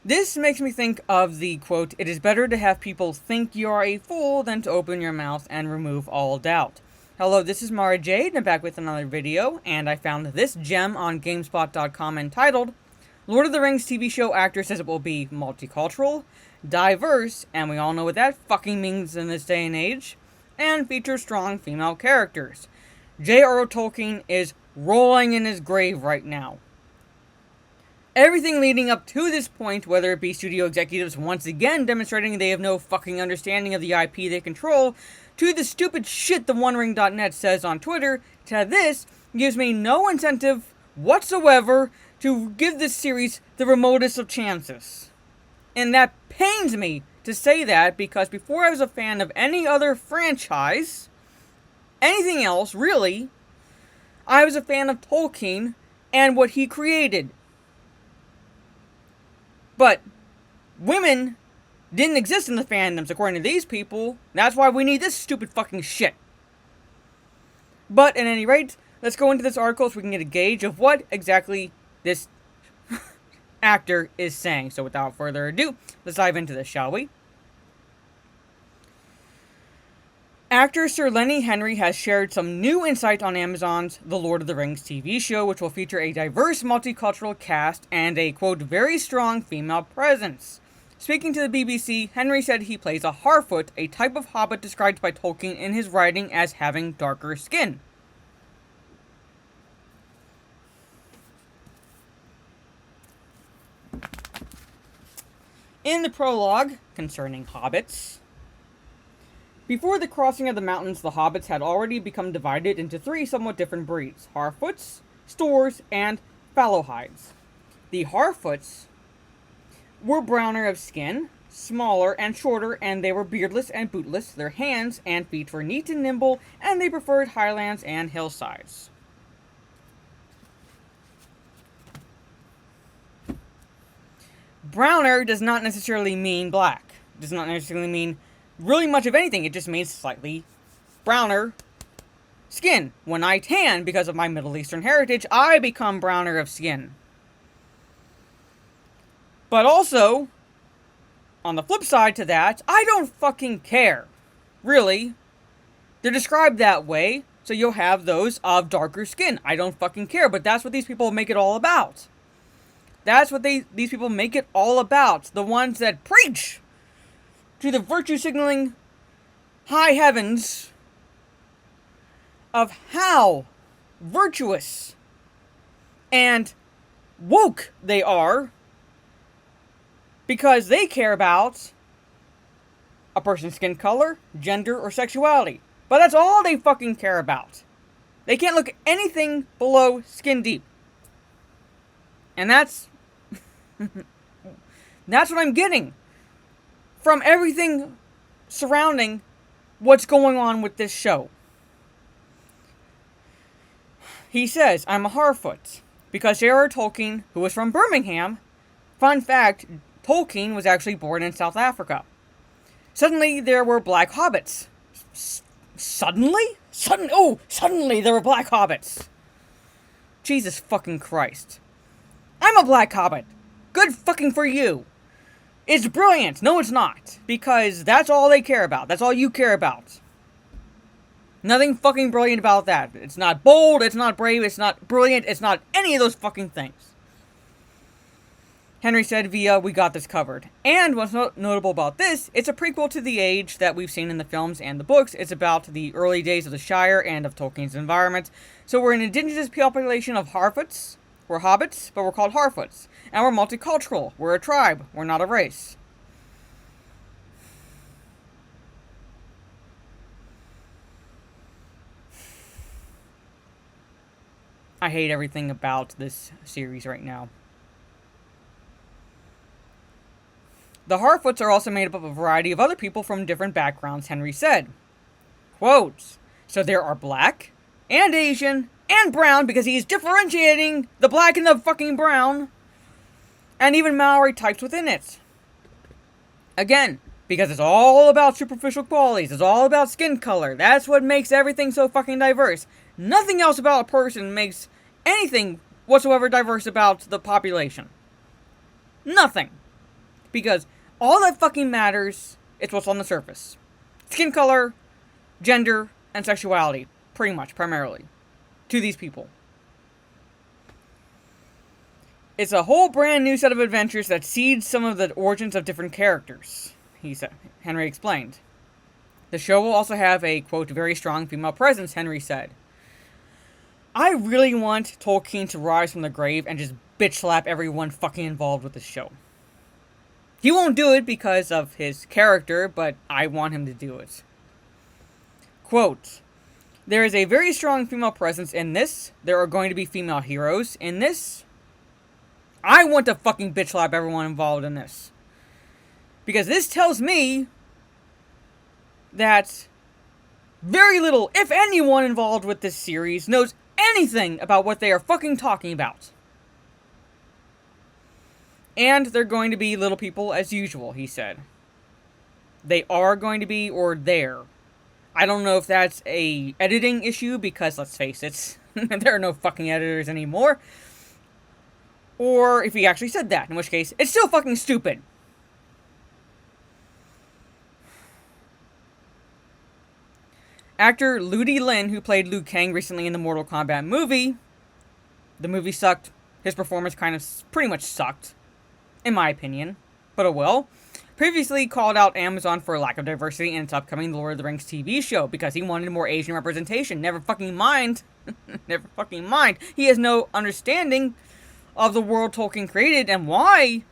This makes me think of the quote, "It is better to have people think you are a fool than to open your mouth and remove all doubt." Hello, this is Mara Jade, and I'm back with another video, and I found this gem on GameSpot.com entitled, "Lord of the Rings TV show actor says it will be multicultural, diverse," and we all know what that fucking means in this day and age, and features strong female characters. J.R.R. Tolkien is rolling in his grave right now. Everything leading up to this point, whether it be studio executives once again demonstrating they have no fucking understanding of the IP they control, to the stupid shit the OneRing.net says on Twitter, to this, gives me no incentive whatsoever to give this series the remotest of chances. And that pains me to say that, because before I was a fan of any other franchise, anything else, really, I was a fan of Tolkien and what he created. But women didn't exist in the fandoms, according to these people. That's why we need this stupid fucking shit. But at any rate, let's go into this article so we can get a gauge of what exactly this actor is saying. So without further ado, let's dive into this, shall we? Actor Sir Lenny Henry has shared some new insight on Amazon's The Lord of the Rings TV show, which will feature a diverse multicultural cast and a, quote, very strong female presence. Speaking to the BBC, Henry said he plays a Harfoot, a type of hobbit described by Tolkien in his writing as having darker skin. In the prologue concerning hobbits, before the crossing of the mountains, the hobbits had already become divided into three somewhat different breeds: Harfoots, Stores, and Fallowhides. The Harfoots were browner of skin, smaller and shorter, and they were beardless and bootless. Their hands and feet were neat and nimble, and they preferred highlands and hillsides. Browner does not necessarily mean black. It does not necessarily mean really much of anything. It just means slightly browner skin. When I tan because of my Middle Eastern heritage, I become browner of skin. But also, on the flip side to that, I don't fucking care. Really. They're described that way, so you'll have those of darker skin. I don't fucking care, but that's what these people make it all about. That's what these people make it all about. The ones that preach to the virtue signaling high heavens of how virtuous and woke they are, because they care about a person's skin color, gender, or sexuality. But that's all they fucking care about. They can't look at anything below skin deep. And that's that's what I'm getting from everything surrounding what's going on with this show. He says, "I'm a Harfoot because J.R.R. Tolkien, who was from Birmingham," fun fact, Tolkien was actually born in South Africa. "Suddenly there were black hobbits." Suddenly there were black hobbits. Jesus fucking Christ. I'm a black hobbit. Good fucking for you. It's brilliant. No, it's not. Because that's all they care about. That's all you care about. Nothing fucking brilliant about that. It's not bold, it's not brave, it's not brilliant, it's not any of those fucking things. Henry said via "We Got This Covered." And what's notable about this, it's a prequel to the age that we've seen in the films and the books. It's about the early days of the Shire and of Tolkien's environment. So we're an indigenous population of Harfoots. We're hobbits, but we're called Harfoots. And we're multicultural. We're a tribe. We're not a race. I hate everything about this series right now. The Harfoots are also made up of a variety of other people from different backgrounds, Henry said. Quotes. So there are black, and Asian, and brown, because he's differentiating the black and the fucking brown, and even Maori types within it. Again, because it's all about superficial qualities, it's all about skin color. That's what makes everything so fucking diverse. Nothing else about a person makes anything whatsoever diverse about the population. Nothing. Because all that fucking matters is what's on the surface. Skin color, gender, and sexuality. Pretty much, primarily. To these people. It's a whole brand new set of adventures that seeds some of the origins of different characters, Henry explained. The show will also have a, quote, very strong female presence, Henry said. I really want Tolkien to rise from the grave and just bitch slap everyone fucking involved with the show. He won't do it because of his character, but I want him to do it. Quote, there is a very strong female presence in this. There are going to be female heroes in this. I want to fucking bitch slap everyone involved in this. Because this tells me that very little, if anyone involved with this series, knows anything about what they are fucking talking about. And they're going to be little people as usual, he said. They are going to be, or there. I don't know if that's a editing issue, because let's face it, there are no fucking editors anymore. Or if he actually said that, in which case, it's still fucking stupid. Actor Ludi Lin, who played Liu Kang recently in the Mortal Kombat movie, the movie sucked. His performance kind of pretty much sucked, in my opinion, but oh well. Previously called out Amazon for a lack of diversity in its upcoming Lord of the Rings TV show because he wanted more Asian representation. Never fucking mind. Never fucking mind. He has no understanding of the world Tolkien created and why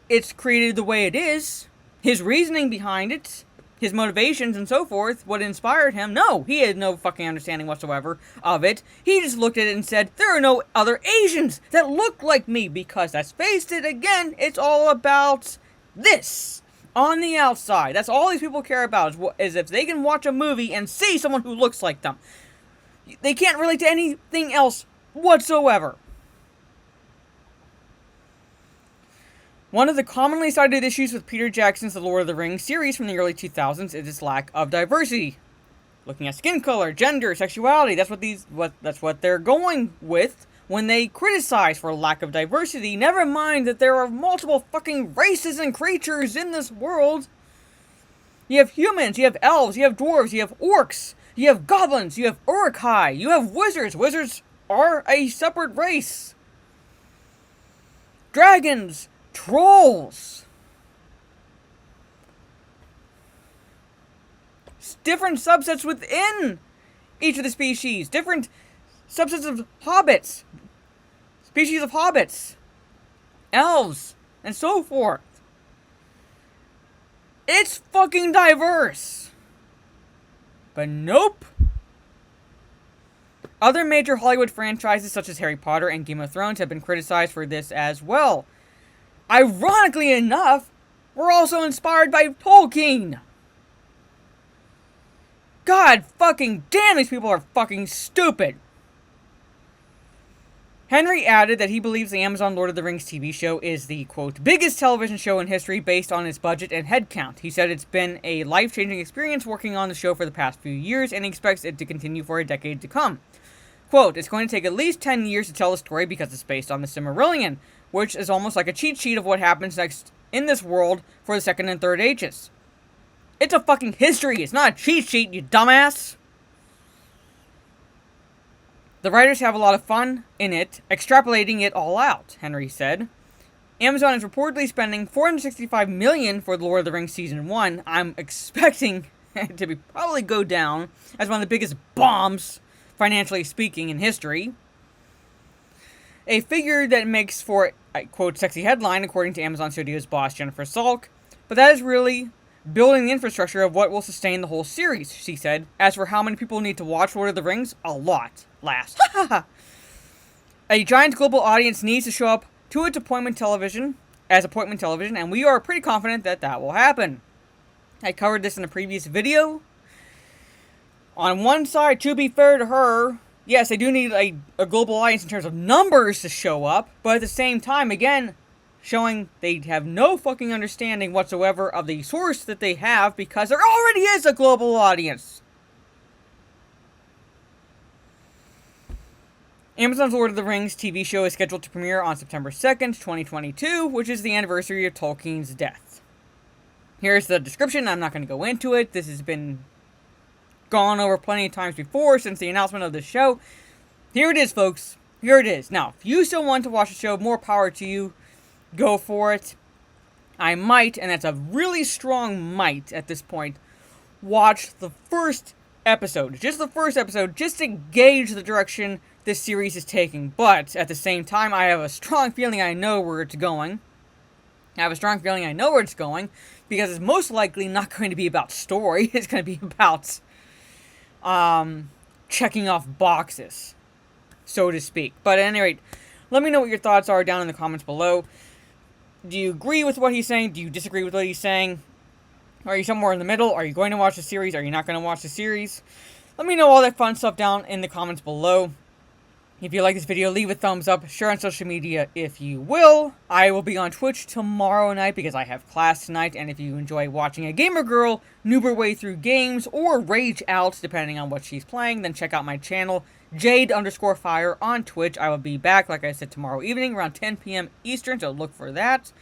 it's created the way it is. His reasoning behind it, his motivations and so forth, what inspired him. No, he had no fucking understanding whatsoever of it. He just looked at it and said, there are no other Asians that look like me because, let's face it, again, it's all about this. On the outside. That's all these people care about, is if they can watch a movie and see someone who looks like them. They can't relate to anything else whatsoever. One of the commonly cited issues with Peter Jackson's The Lord of the Rings series from the early 2000s is its lack of diversity. Looking at skin color, gender, sexuality, that's what they're going with when they criticize for lack of diversity. Never mind that there are multiple fucking races and creatures in this world. You have humans, you have elves, you have dwarves, you have orcs, you have goblins, you have Uruk-hai, you have wizards. Wizards are a separate race. Dragons, trolls. Different subsets within each of the species. Different subsets of hobbits. Species of hobbits. Elves. And so forth. It's fucking diverse. But nope. Other major Hollywood franchises such as Harry Potter and Game of Thrones have been criticized for this as well. Ironically enough, we're also inspired by Tolkien. God fucking damn, these people are fucking stupid. Henry added that he believes the Amazon Lord of the Rings TV show is the, quote, biggest television show in history based on its budget and headcount. He said it's been a life-changing experience working on the show for the past few years, and he expects it to continue for a decade to come. Quote, it's going to take at least 10 years to tell the story because it's based on the Silmarillion, which is almost like a cheat sheet of what happens next in this world for the Second and Third Ages. It's a fucking history, it's not a cheat sheet, you dumbass! The writers have a lot of fun in it, extrapolating it all out, Henry said. Amazon is reportedly spending $465 million for The Lord of the Rings Season 1. I'm expecting it to probably go down as one of the biggest bombs, financially speaking, in history. A figure that makes for a, quote, sexy headline, according to Amazon Studios boss Jennifer Salk. But that is really building the infrastructure of what will sustain the whole series, she said. As for how many people need to watch Lord of the Rings, a lot. Last. A giant global audience needs to show up to its appointment television, and we are pretty confident that that will happen. I covered this in a previous video. On one side, to be fair to her, yes, they do need a global audience in terms of numbers to show up, but at the same time, again, showing they have no fucking understanding whatsoever of the source that they have, because there already is a global audience. Amazon's Lord of the Rings TV show is scheduled to premiere on September 2nd, 2022, which is the anniversary of Tolkien's death. Here's the description. I'm not going to go into it. This has been gone over plenty of times before since the announcement of the show. Here it is, folks. Here it is. Now, if you still want to watch the show, more power to you. Go for it. I might, and that's a really strong might at this point, watch the first episode. Just the first episode, just to gauge the direction this series is taking. But at the same time, I have a strong feeling I know where it's going. Because it's most likely not going to be about story. It's going to be about checking off boxes, so to speak. But at any rate, let me know what your thoughts are down in the comments below. Do you agree with what he's saying? Do you disagree with what he's saying? Are you somewhere in the middle? Are you going to watch the series? Are you not going to watch the series? Let me know all that fun stuff down in the comments below. If you like this video, leave a thumbs up. Share on social media if you will. I will be on Twitch tomorrow night because I have class tonight. And if you enjoy watching a gamer girl noob her way through games or rage out, depending on what she's playing, then check out my channel, Jade_Fire on Twitch. I will be back, like I said, tomorrow evening around 10 p.m. Eastern, so look for that.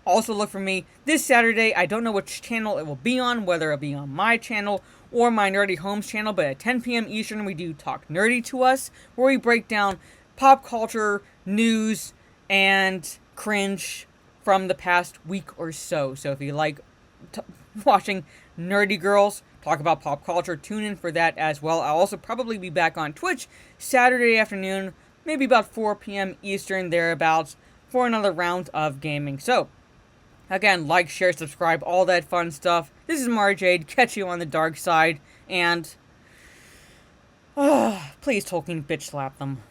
Also look for me this Saturday. I don't know which channel it will be on, whether it'll be on my channel or my Nerdy Homes channel, but at 10 p.m. Eastern, we do Talk Nerdy to Us, where we break down pop culture, news, and cringe from the past week or so. So if you like watching nerdy girls talk about pop culture, tune in for that as well. I'll also probably be back on Twitch Saturday afternoon, maybe about 4 p.m. Eastern, thereabouts, for another round of gaming. So, again, like, share, subscribe, all that fun stuff. This is Jade. Catch you on the dark side. And, please Tolkien bitch slap them.